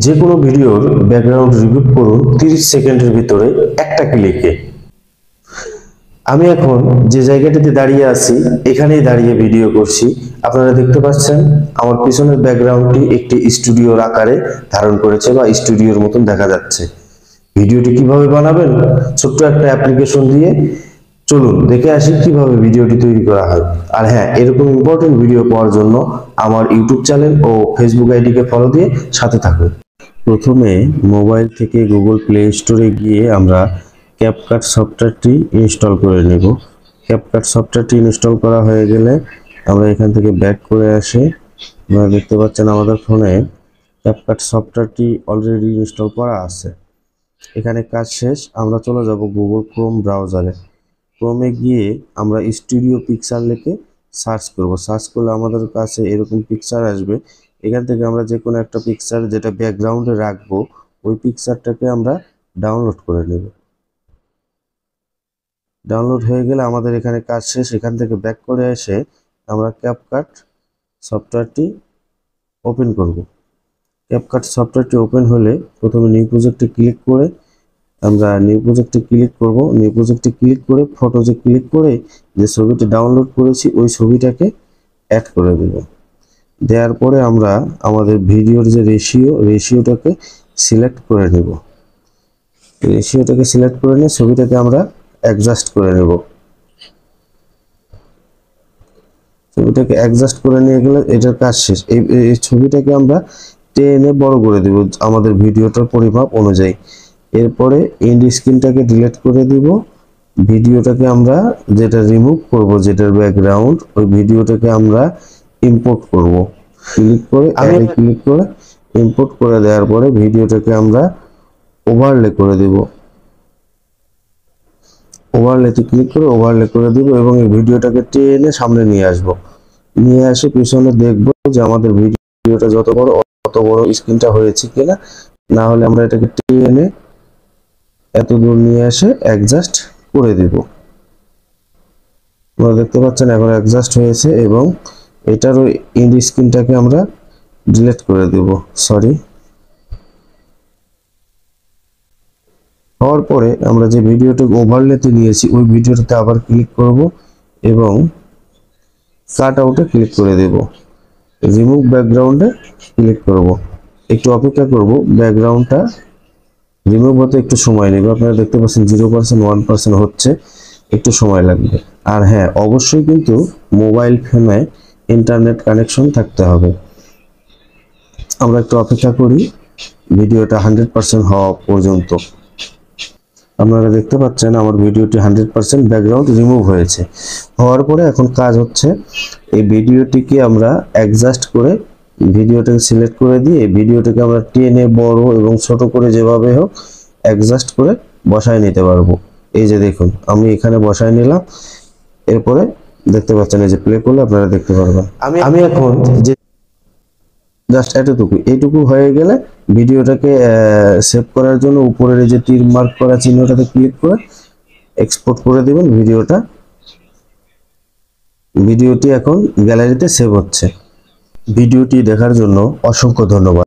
যে কোনো ভিডিওর ব্যাকগ্রাউন্ড রিমুভ করুন 30 সেকেন্ডের ভিতরে একটা ক্লিকে। আমি এখন যে জায়গাটিতে দাঁড়িয়ে আছি এখানেই দাঁড়িয়ে ভিডিও করছি। আপনারা দেখতে পাচ্ছেন আমার পিছনের ব্যাকগ্রাউন্ডটি একটি স্টুডিওর আকারে ধারণ করেছে বা স্টুডিওর মতন দেখা যাচ্ছে। ভিডিওটি কিভাবে বানাবেন ছোট্ট একটা অ্যাপ্লিকেশন দিয়ে চলুন দেখে আসি কিভাবে ভিডিওটি তৈরি করা হয়। আর হ্যাঁ, এরকম ইম্পর্টেন্ট ভিডিও পাওয়ার জন্য আমার ইউটিউব চ্যানেল ও ফেসবুক আইডিকে ফলো দিয়ে সাথে থাকুন। প্রথমে মোবাইল থেকে গুগল প্লে স্টোরে গিয়ে আমরা ক্যাপকাট সফটওয়্যারটি ইনস্টল করে নেব। ক্যাপকাট সফটওয়্যারটি ইনস্টল করা হয়ে গেলে আমরা এখান থেকে ব্যাক করে আসি। আপনারা দেখতে পাচ্ছেন আমাদের ফোনে ক্যাপকাট সফটওয়্যারটি অলরেডি ইনস্টল করা আছে। এখানে কাজ শেষ, আমরা চলে যাব গুগল ক্রোম ব্রাউজারে। ক্রোমে গিয়ে আমরা স্টুডিও পিকচার লিখে সার্চ করব। সার্চ করলে আমাদের কাছে এরকম পিকচার আসবে। এখান থেকে আমরা যে কোনো একটা পিকচার যেটা ব্যাকগ্রাউন্ডে রাখবো ওই পিকচারটাকে আমরা ডাউনলোড করে নেব। ডাউনলোড হয়ে গেলে আমাদের এখানে কাজ শেষ। এখান থেকে ব্যাক করে এসে আমরা ক্যাপকাট সফটওয়্যারটি ওপেন করব। ক্যাপকাট সফটওয়্যারটি ওপেন হলে প্রথমে নিউ প্রজেক্টে ক্লিক করে আমরা নিউ প্রজেক্টে ক্লিক করব। নিউ প্রজেক্টে ক্লিক করে ফটোজে ক্লিক করে যে ছবিটি ডাউনলোড করেছি ওই ছবিটাকে অ্যাড করে দেব। দেওয়ার পরে আমরা আমাদের ভিডিওর যে রেশিওটাকে সিলেক্ট করে নেব। রেশিওটাকে সিলেক্ট করে নিয়ে ছবিটাকে আমরা অ্যাডজাস্ট করে নেব। ছবিটাকে অ্যাডজাস্ট করে নিয়ে গেলে এটার কাজ শেষ। এই ছবিটাকে আমরা টেনে বড় করে দেব আমাদের ভিডিওটার পরিমাপ অনুযায়ী। এরপরে এন্ড স্ক্রিনটাকে ডিলিট করে দিব। ভিডিওটাকে আমরা যেটা রিমুভ করব, যেটার ব্যাকগ্রাউন্ড, ওই ভিডিওটাকে আমরা ইম্পোর্ট করব। ক্লিক করে ইম্পোর্ট করে দেওয়ার পরে ভিডিওটাকে আমরা ওভারলে করে দেব। ওভারলেতে ক্লিক করে ওভারলে করে দিব এবং এই ভিডিওটাকে টেনে সামনে নিয়ে আসব। নিয়ে এসে পিছনে দেখব যে আমাদের ভিডিওটা যত বড় অত বড় স্ক্রিনটা হয়েছে কিনা। না হলে আমরা এটাকে টেনে এত দূর নিয়ে এসে অ্যাডজাস্ট করে দিব। আপনারা দেখতে পাচ্ছেন এখন অ্যাডজাস্ট হয়েছে এবং এটার ওই এন্ড স্ক্রিনটাকে আমরা ডিলিট করে দেব। হওয়ার পরে আমরা যে ভিডিওটা ওভারলেতে নিয়েছি ওই ভিডিওটাতে আবার ক্লিক করব এবং কাট আউটে ক্লিক করে দেব। রিমুভ ব্যাকগ্রাউন্ডে ক্লিক করব। একটু অপেক্ষা করব, ব্যাকগ্রাউন্ডটা রিমুভ হতে একটু সময় নেবে। আপনারা দেখতে পাচ্ছেন 0% 1% হচ্ছে, একটু সময় লাগবে। আর হ্যাঁ, অবশ্যই কিন্তু মোবাইল ফোনে ইন্টারনেট কানেকশন থাকতে হবে। আমরা একটু অপেক্ষা করি ভিডিওটা 100% হওয়া পর্যন্ত। আপনারা দেখতে পাচ্ছেন আমার ভিডিওটি 100% ব্যাকগ্রাউন্ড রিমুভ হয়েছে। হওয়ার পরে এখন কাজ হচ্ছে এই ভিডিওটিকে আমরা অ্যাডজাস্ট করে ভিডিওটাকে সিলেক্ট করে দিয়ে ভিডিওটাকে আমরা টেনে বড় এবং ছোট করে যেভাবে হোক অ্যাডজাস্ট করে বসায় নিতে পারবো। এই যে দেখুন আমি এখানে বসায় নিলাম। এরপরে দেখতে পাচ্ছেন এই যে প্লে করলে আপনারা দেখতে পারবেন। আমি এখন যে জাস্ট এইটুকু হয়ে গেলে ভিডিওটাকে সেভ করার জন্য উপরের এই যে তীর মার্ক করা চিহ্নটাতে ক্লিক করে এক্সপোর্ট করে দিবেন ভিডিওটি এখন গ্যালারিতে সেভ হচ্ছে। ভিডিওটি দেখার জন্য অসংখ্য ধন্যবাদ।